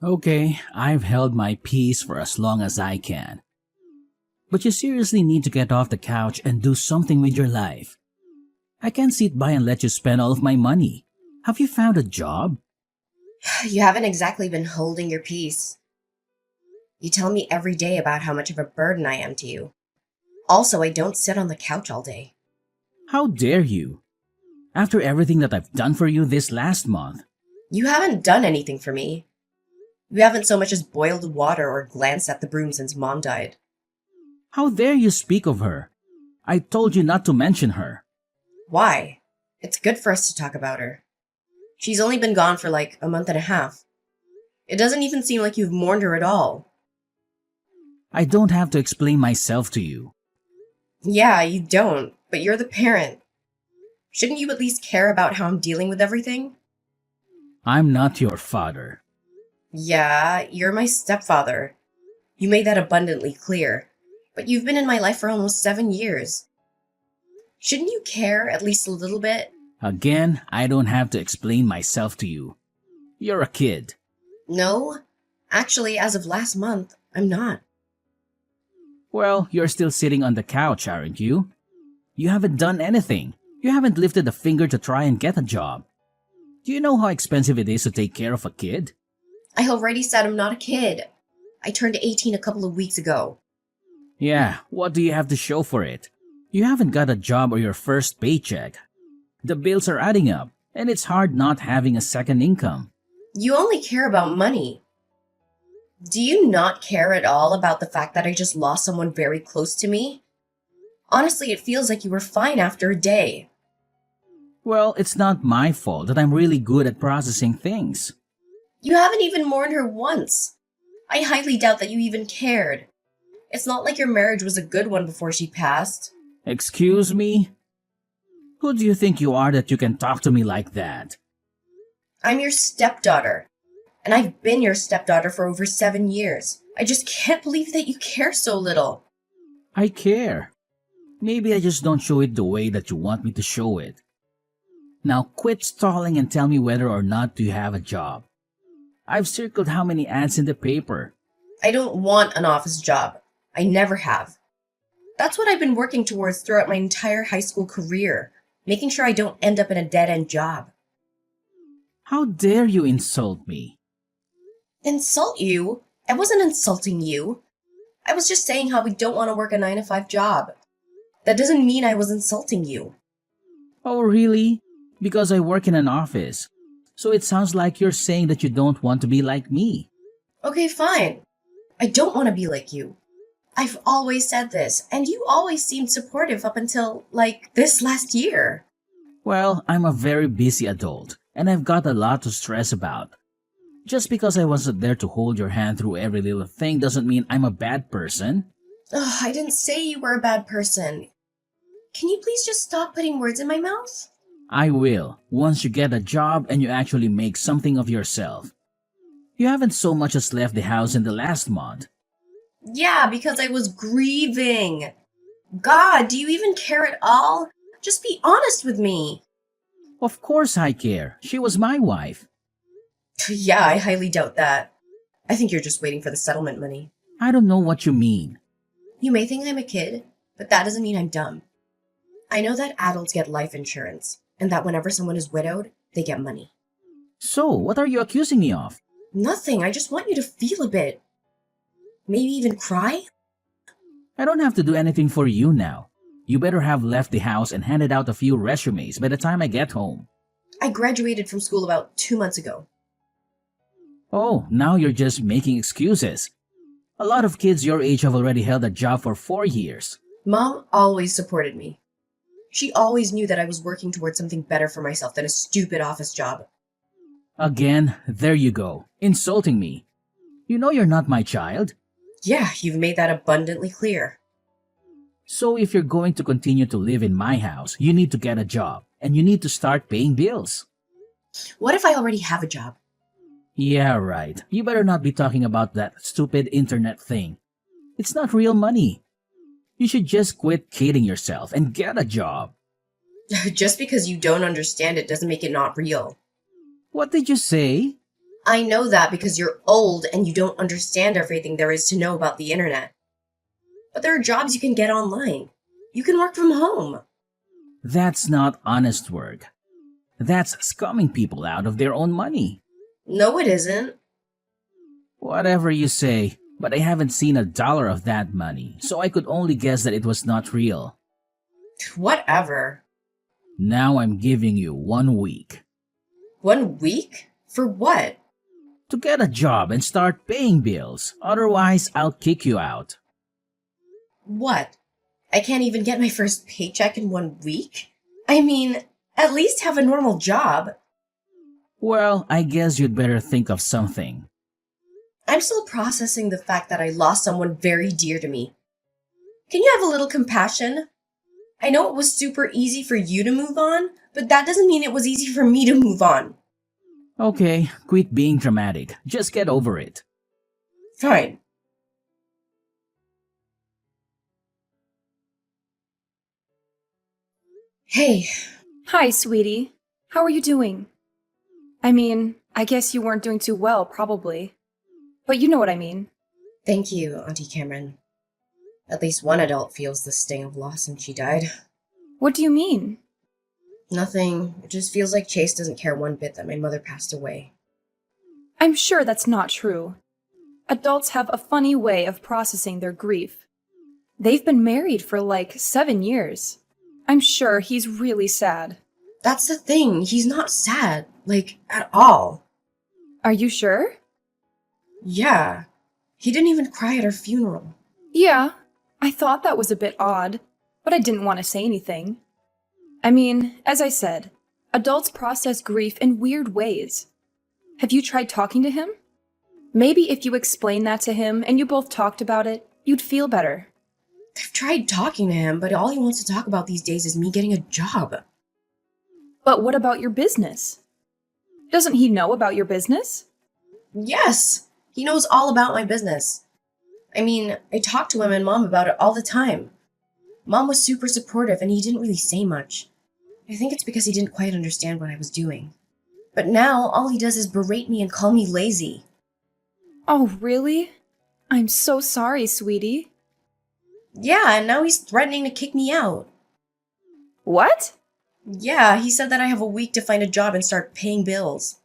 Okay, I've held my peace for as long as I can. But you seriously need to get off the couch and do something with your life. I can't sit by and let you spend all of my money. Have you found a job? You haven't exactly been holding your peace. You tell me every day about how much of a burden I am to you. Also, I don't sit on the couch all day. How dare you? After everything that I've done for you this last month. You haven't done anything for me. You haven't so much as boiled water or glanced at the broom since Mom died. How dare you speak of her? I told you not to mention her. Why? It's good for us to talk about her. She's only been gone for like a month and a half. It doesn't even seem like you've mourned her at all. I don't have to explain myself to you. Yeah, you don't, but you're the parent. Shouldn't you at least care about how I'm dealing with everything? I'm not your father. Yeah, you're my stepfather. You made that abundantly clear. But you've been in my life for almost 7 years. Shouldn't you care at least a little bit? Again, I don't have to explain myself to you. You're a kid. No. Actually, as of last month, I'm not. Well, you're still sitting on the couch, aren't you? You haven't done anything. You haven't lifted a finger to try and get a job. Do you know how expensive it is to take care of a kid? I already said I'm not a kid. I turned 18 a couple of weeks ago. Yeah, what do you have to show for it? You haven't got a job or your first paycheck. The bills are adding up, and it's hard not having a second income. You only care about money. Do you not care at all about the fact that I just lost someone very close to me? Honestly, it feels like you were fine after a day. Well, it's not my fault that I'm really good at processing things. You haven't even mourned her once. I highly doubt that you even cared. It's not like your marriage was a good one before she passed. Excuse me? Who do you think you are that you can talk to me like that? I'm your stepdaughter, and I've been your stepdaughter for over 7 years. I just can't believe that you care so little. I care. Maybe I just don't show it the way that you want me to show it. Now quit stalling and tell me whether or not you have a job. I've circled how many ads in the paper. I don't want an office job. I never have. That's what I've been working towards throughout my entire high school career, making sure I don't end up in a dead-end job. How dare you insult me? Insult you? I wasn't insulting you. I was just saying how we don't want to work a 9 to 5 job. That doesn't mean I was insulting you. Oh, really? Because I work in an office. So it sounds like you're saying that you don't want to be like me. Okay, fine. I don't want to be like you. I've always said this, and you always seemed supportive up until, like, this last year. Well, I'm a very busy adult, and I've got a lot to stress about. Just because I wasn't there to hold your hand through every little thing doesn't mean I'm a bad person. Ugh, I didn't say you were a bad person. Can you please just stop putting words in my mouth? I will, once you get a job and you actually make something of yourself. You haven't so much as left the house in the last month. Yeah, because I was grieving. God, do you even care at all? Just be honest with me. Of course I care. She was my wife. Yeah, I highly doubt that. I think you're just waiting for the settlement money. I don't know what you mean. You may think I'm a kid, but that doesn't mean I'm dumb. I know that adults get life insurance, and that whenever someone is widowed, they get money. So, what are you accusing me of? Nothing, I just want you to feel a bit. Maybe even cry? I don't have to do anything for you now. You better have left the house and handed out a few resumes by the time I get home. I graduated from school about 2 months ago. Oh, now you're just making excuses. A lot of kids your age have already held a job for 4 years. Mom always supported me. She always knew that I was working towards something better for myself than a stupid office job. Again, there you go, insulting me. You know you're not my child. Yeah, you've made that abundantly clear. So if you're going to continue to live in my house, you need to get a job, and you need to start paying bills. What if I already have a job? Yeah, right. You better not be talking about that stupid internet thing. It's not real money. You should just quit kidding yourself and get a job. Just because you don't understand it doesn't make it not real. What did you say? I know that because you're old and you don't understand everything there is to know about the internet. But there are jobs you can get online. You can work from home. That's not honest work. That's scumming people out of their own money. No, it isn't. Whatever you say, but I haven't seen $1 of that money, so I could only guess that it was not real. Whatever. Now I'm giving you 1 week 1 week? For what? to get a job and start paying bills. Otherwise, I'll kick you out. What? I can't even get my first paycheck in 1 week? I mean, at least have a normal job. Well, I guess you'd better think of something. I'm still processing the fact that I lost someone very dear to me. Can you have a little compassion? I know it was super easy for you to move on, but that doesn't mean it was easy for me to move on. Okay, quit being dramatic. Just get over it. Fine. Hey, Hi, sweetie. How are you doing? I mean, I guess you weren't doing too well, probably. But you know what I mean. thank you, Auntie Cameron. At least one adult feels the sting of loss since she died. What do you mean? Nothing. It just feels like Chase doesn't care one bit that my mother passed away. I'm sure that's not true. Adults have a funny way of processing their grief. They've been married for like 7 years. I'm sure he's really sad. That's the thing. He's not sad. At all. Are you sure? Yeah. He didn't even cry at her funeral. Yeah, I thought that was a bit odd, but I didn't want to say anything. I mean, as I said, adults process grief in weird ways. Have you tried talking to him? Maybe if you explained that to him and you both talked about it, you'd feel better. I've tried talking to him, but all he wants to talk about these days is me getting a job. But what about your business? Doesn't he know about your business? Yes, he knows all about my business. I mean, I talk to him and Mom about it all the time. Mom was super supportive and he didn't really say much. I think it's because he didn't quite understand what I was doing. But now, all he does is berate me and call me lazy. Oh, really? I'm so sorry, sweetie. Yeah, and now he's threatening to kick me out. What? Yeah, he said that I have a week to find a job and start paying bills.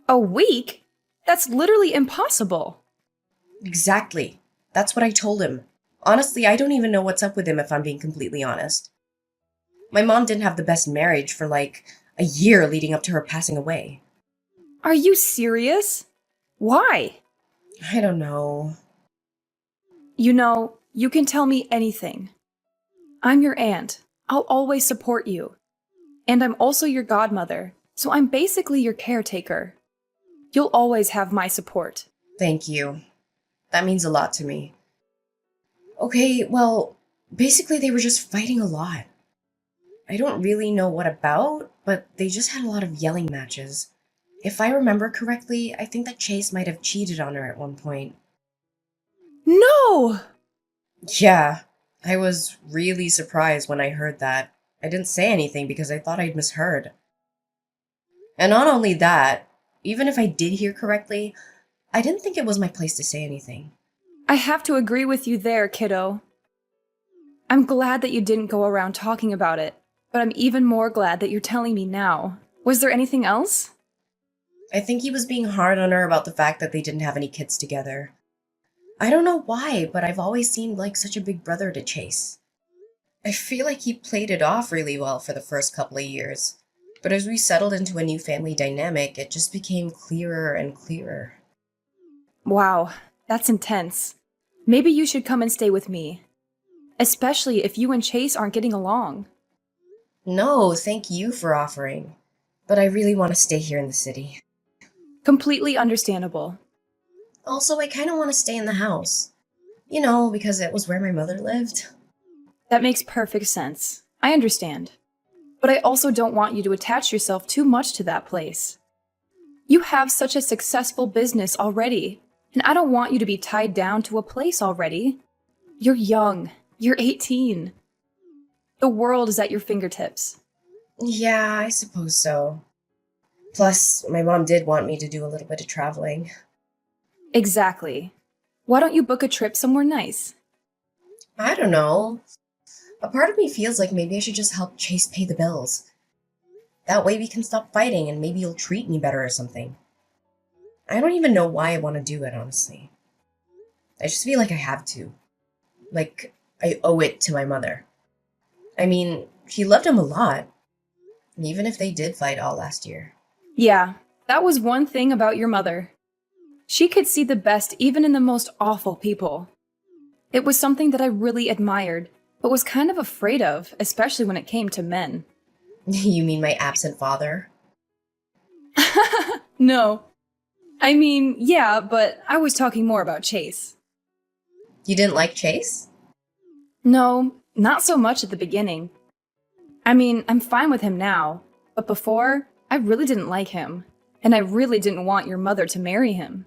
A week? That's literally impossible. Exactly. That's what I told him. Honestly, I don't even know what's up with him if I'm being completely honest. My mom didn't have the best marriage for a year leading up to her passing away. Are you serious? Why? I don't know. You know, you can tell me anything. I'm your aunt. I'll always support you. And I'm also your godmother, so I'm basically your caretaker. You'll always have my support. Thank you. That means a lot to me. Okay, well, basically they were just fighting a lot. I don't really know what about, but they just had a lot of yelling matches. If I remember correctly, I think that Chase might have cheated on her at one point. No! Yeah, I was really surprised when I heard that. I didn't say anything because I thought I'd misheard. And not only that, even if I did hear correctly, I didn't think it was my place to say anything. I have to agree with you there, kiddo. I'm glad that you didn't go around talking about it, but I'm even more glad that you're telling me now. Was there anything else? I think he was being hard on her about the fact that they didn't have any kids together. I don't know why, but I've always seemed like such a big brother to Chase. I feel like he played it off really well for the first couple of years. But as we settled into a new family dynamic, it just became clearer and clearer. Wow, that's intense. Maybe you should come and stay with me. Especially if you and Chase aren't getting along. No, thank you for offering. But I really want to stay here in the city. Completely understandable. Also, I kind of want to stay in the house. You know, because it was where my mother lived. That makes perfect sense. I understand. But I also don't want you to attach yourself too much to that place. You have such a successful business already, and I don't want you to be tied down to a place already. You're young. You're 18. The world is at your fingertips. Yeah, I suppose so. Plus, my mom did want me to do a little bit of traveling. Exactly. Why don't you book a trip somewhere nice? I don't know. A part of me feels like maybe I should just help Chase pay the bills. That way we can stop fighting and maybe he'll treat me better or something. I don't even know why I want to do it, honestly. I just feel like I have to. Like, I owe it to my mother. I mean, she loved him a lot, even if they did fight all last year. Yeah, that was one thing about your mother. She could see the best even in the most awful people. It was something that I really admired, but was kind of afraid of, especially when it came to men. You mean my absent father? No. I mean, yeah, but I was talking more about Chase. You didn't like Chase? No, not so much at the beginning. I mean, I'm fine with him now, but before, I really didn't like him, and I really didn't want your mother to marry him.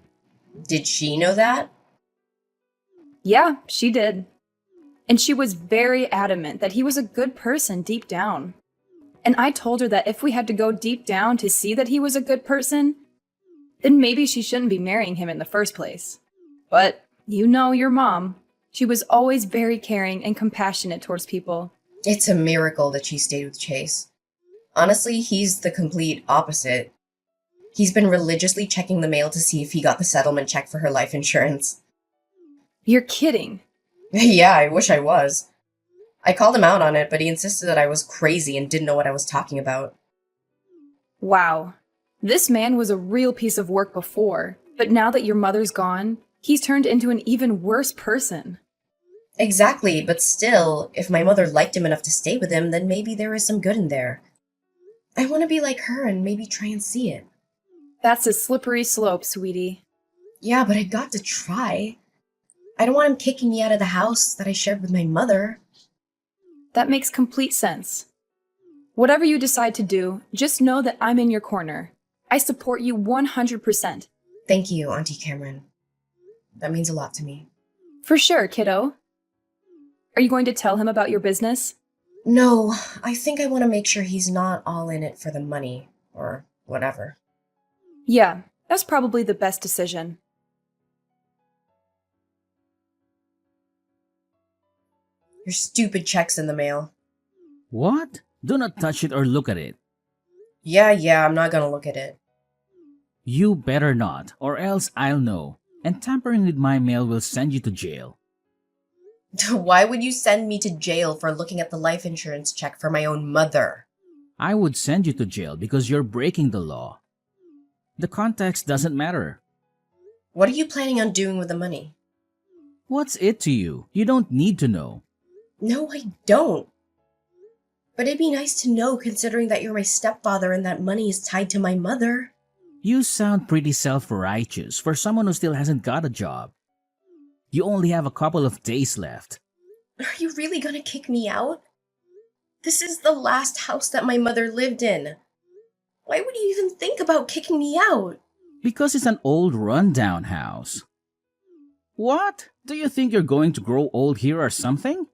Did she know that? Yeah, she did. And she was very adamant that he was a good person deep down. And I told her that if we had to go deep down to see that he was a good person, then maybe she shouldn't be marrying him in the first place. But you know your mom. She was always very caring and compassionate towards people. It's a miracle that she stayed with Chase. Honestly, he's the complete opposite. He's been religiously checking the mail to see if he got the settlement check for her life insurance. You're kidding. Yeah, I wish I was. I called him out on it, but he insisted that I was crazy and didn't know what I was talking about. Wow. This man was a real piece of work before, but now that your mother's gone, he's turned into an even worse person. Exactly, but still, if my mother liked him enough to stay with him, then maybe there is some good in there. I want to be like her and maybe try and see it. That's a slippery slope, sweetie. Yeah, but I got to try. I don't want him kicking me out of the house that I shared with my mother. That makes complete sense. Whatever you decide to do, just know that I'm in your corner. I support you 100%. Thank you, Auntie Cameron. That means a lot to me. For sure, kiddo. Are you going to tell him about your business? No, I think I want to make sure he's not all in it for the money, or whatever. Yeah, that's probably the best decision. Your stupid check's in the mail. What? Do not touch it or look at it. Yeah, I'm not gonna look at it. You better not, or else I'll know, and tampering with my mail will send you to jail. Why would you send me to jail for looking at the life insurance check for my own mother? I would send you to jail because you're breaking the law. The context doesn't matter. What are you planning on doing with the money? What's it to you? You don't need to know. No, I don't. But it'd be nice to know considering that you're my stepfather and that money is tied to my mother. You sound pretty self-righteous for someone who still hasn't got a job. You only have a couple of days left. Are you really gonna kick me out? This is the last house that my mother lived in. Why would you even think about kicking me out? Because it's an old rundown house. What? Do you think you're going to grow old here or something?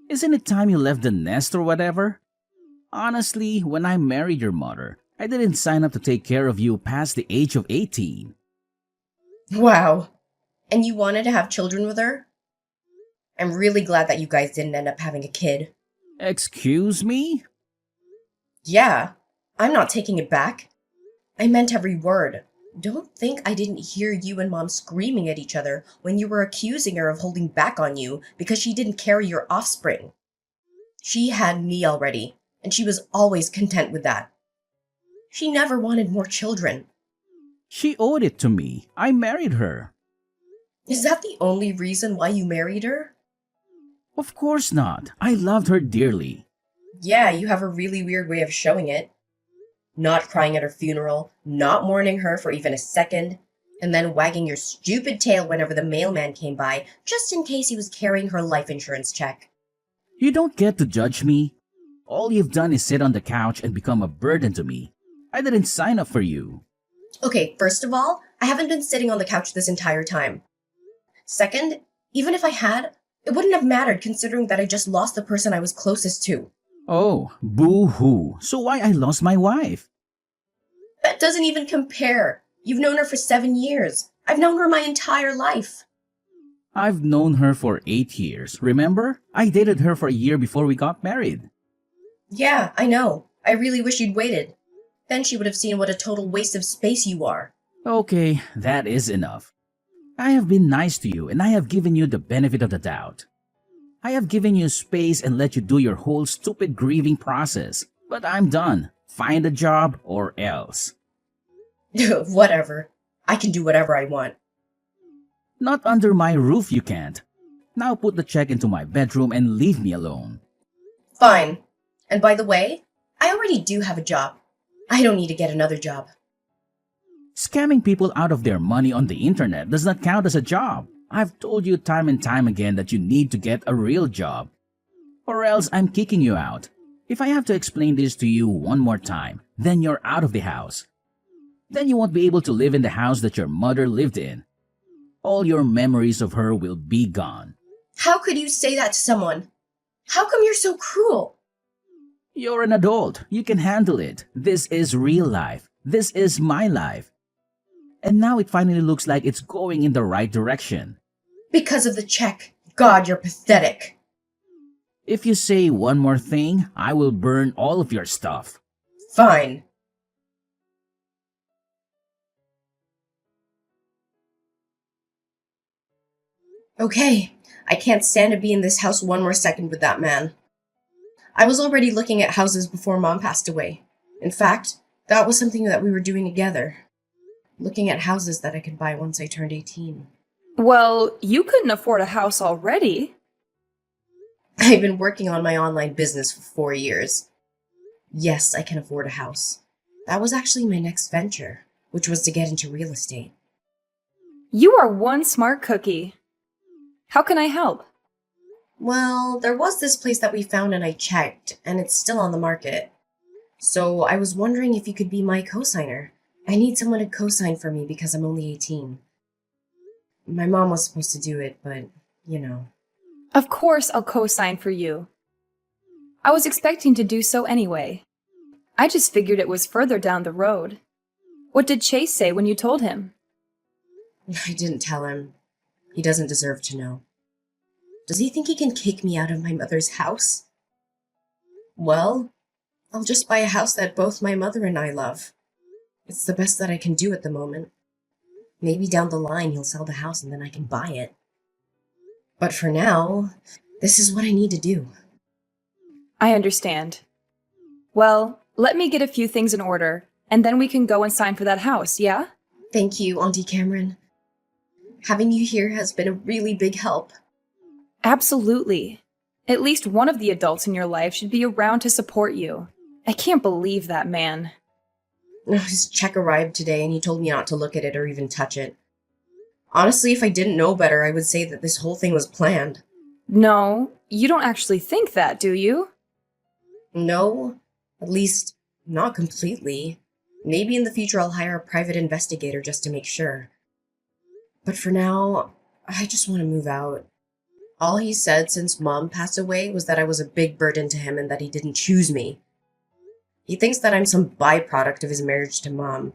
Isn't it time you left the nest or whatever? Honestly, when I married your mother, I didn't sign up to take care of you past the age of 18. Wow. And you wanted to have children with her? I'm really glad that you guys didn't end up having a kid. Excuse me? Yeah, I'm not taking it back. I meant every word. Don't think I didn't hear you and Mom screaming at each other when you were accusing her of holding back on you because she didn't carry your offspring. She had me already, and she was always content with that. She never wanted more children. She owed it to me. I married her. Is that the only reason why you married her? Of course not. I loved her dearly. Yeah, you have a really weird way of showing it. Not crying at her funeral, not mourning her for even a second, and then wagging your stupid tail whenever the mailman came by, just in case he was carrying her life insurance check. You don't get to judge me. All you've done is sit on the couch and become a burden to me. I didn't sign up for you. Okay, first of all, I haven't been sitting on the couch this entire time. Second, even if I had, it wouldn't have mattered considering that I just lost the person I was closest to. Oh, boo-hoo. So why I lost my wife? That doesn't even compare. You've known her for 7 years. I've known her my entire life. I've known her for 8 years. Remember? I dated her for a year before we got married. Yeah, I know. I really wish you'd waited. Then she would have seen what a total waste of space you are. Okay, that is enough. I have been nice to you and I have given you the benefit of the doubt. I have given you space and let you do your whole stupid grieving process. But I'm done. Find a job or else. Whatever. I can do whatever I want. Not under my roof, you can't. Now put the check into my bedroom and leave me alone. Fine. And by the way, I already do have a job. I don't need to get another job. Scamming people out of their money on the internet does not count as a job. I've told you time and time again that you need to get a real job. Or else I'm kicking you out. If I have to explain this to you one more time, then you're out of the house. Then you won't be able to live in the house that your mother lived in. All your memories of her will be gone. How could you say that to someone? How come you're so cruel? You're an adult. You can handle it. This is real life. This is my life. And now it finally looks like it's going in the right direction. Because of the check. God, you're pathetic. If you say one more thing, I will burn all of your stuff. Fine. Okay, I can't stand to be in this house one more second with that man. I was already looking at houses before Mom passed away. In fact, that was something that we were doing together. Looking at houses that I could buy once I turned 18. Well, you couldn't afford a house already. I've been working on my online business for 4 years. Yes, I can afford a house. That was actually my next venture, which was to get into real estate. You are one smart cookie. How can I help? Well, there was this place that we found and I checked, and it's still on the market. So I was wondering if you could be my co-signer. I need someone to co-sign for me because I'm only 18. My mom was supposed to do it, but, you know. Of course I'll co-sign for you. I was expecting to do so anyway. I just figured it was further down the road. What did Chase say when you told him? I didn't tell him. He doesn't deserve to know. Does he think he can kick me out of my mother's house? Well, I'll just buy a house that both my mother and I love. It's the best that I can do at the moment. Maybe down the line he'll sell the house and then I can buy it. But for now, this is what I need to do. I understand. Well, let me get a few things in order, and then we can go and sign for that house, yeah? Thank you, Auntie Cameron. Having you here has been a really big help. Absolutely. At least one of the adults in your life should be around to support you. I can't believe that man. His check arrived today and he told me not to look at it or even touch it. Honestly, if I didn't know better, I would say that this whole thing was planned. No, you don't actually think that, do you? No, at least not completely. Maybe in the future I'll hire a private investigator just to make sure. But for now, I just want to move out. All he said since Mom passed away was that I was a big burden to him and that he didn't choose me. He thinks that I'm some byproduct of his marriage to Mom.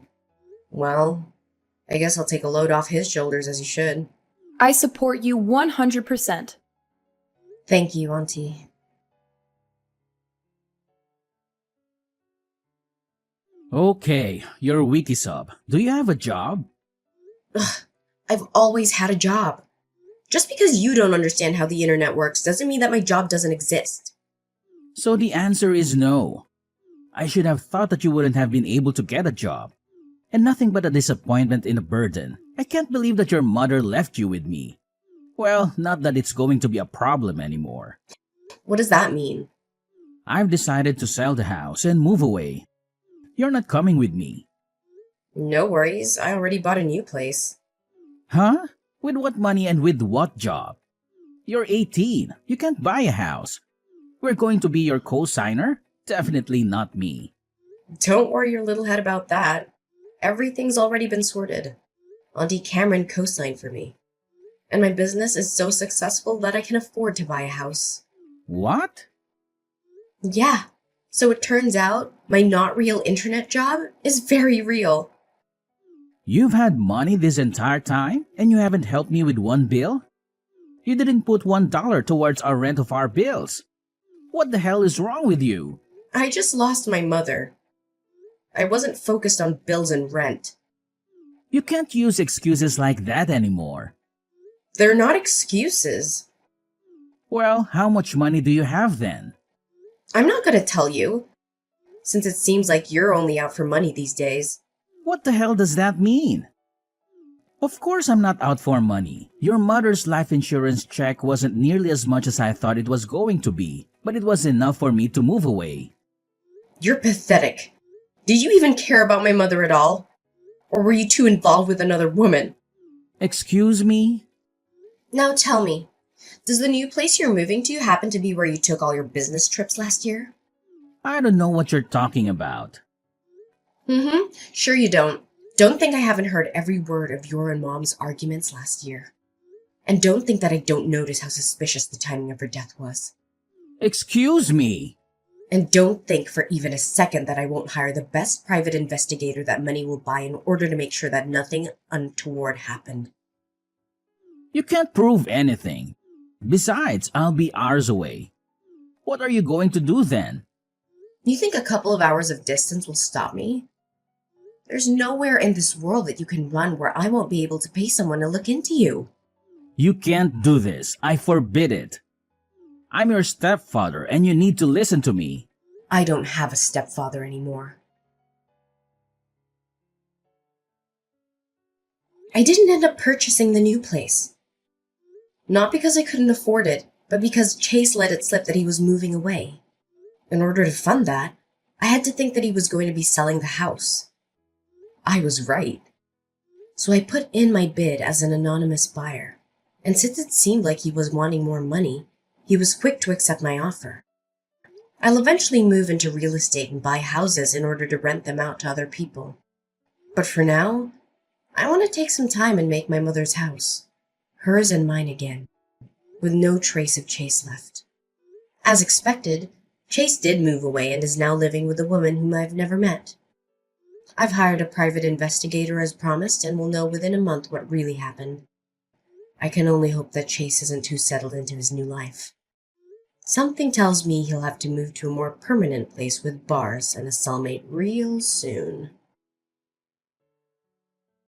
Well, I guess I'll take a load off his shoulders as he should. I support you 100%. Thank you, Auntie. Okay, you're wiki sub. Do you have a job? Ugh, I've always had a job. Just because you don't understand how the internet works doesn't mean that my job doesn't exist. So the answer is no. I should have thought that you wouldn't have been able to get a job. And nothing but a disappointment and a burden. I can't believe that your mother left you with me. Well, not that it's going to be a problem anymore. What does that mean? I've decided to sell the house and move away. You're not coming with me. No worries, I already bought a new place. Huh? With what money and with what job? You're 18. You can't buy a house. We're going to be your co-signer? Definitely not me. Don't worry your little head about that. Everything's already been sorted. Auntie Cameron co-signed for me. And my business is so successful that I can afford to buy a house. What? Yeah, So it turns out my not real internet job is very real. You've had money this entire time and you haven't helped me with one bill? You didn't put $1 towards our rent of our bills. What the hell is wrong with you? I just lost my mother. I wasn't focused on bills and rent. You can't use excuses like that anymore. They're not excuses. Well, how much money do you have then? I'm not going to tell you, since it seems like you're only out for money these days. What the hell does that mean? Of course I'm not out for money. Your mother's life insurance check wasn't nearly as much as I thought it was going to be, but it was enough for me to move away. You're pathetic. Did you even care about my mother at all? Or were you too involved with another woman? Excuse me? Now tell me, does the new place you're moving to happen to be where you took all your business trips last year? I don't know what you're talking about. Sure you don't. Don't think I haven't heard every word of your and Mom's arguments last year. And don't think that I don't notice how suspicious the timing of her death was. Excuse me? And don't think for even a second that I won't hire the best private investigator that money will buy in order to make sure that nothing untoward happened. You can't prove anything. Besides, I'll be hours away. What are you going to do then? You think a couple of hours of distance will stop me? There's nowhere in this world that you can run where I won't be able to pay someone to look into you. You can't do this. I forbid it. I'm your stepfather and you need to listen to me. I don't have a stepfather anymore. I didn't end up purchasing the new place. Not because I couldn't afford it, but because Chase let it slip that he was moving away. In order to fund that, I had to think that he was going to be selling the house. I was right. So I put in my bid as an anonymous buyer, and since it seemed like he was wanting more money, he was quick to accept my offer. I'll eventually move into real estate and buy houses in order to rent them out to other people. But for now, I want to take some time and make my mother's house, hers and mine again, with no trace of Chase left. As expected, Chase did move away and is now living with a woman whom I've never met. I've hired a private investigator as promised and will know within a month what really happened. I can only hope that Chase isn't too settled into his new life. Something tells me he'll have to move to a more permanent place with bars and a cellmate real soon.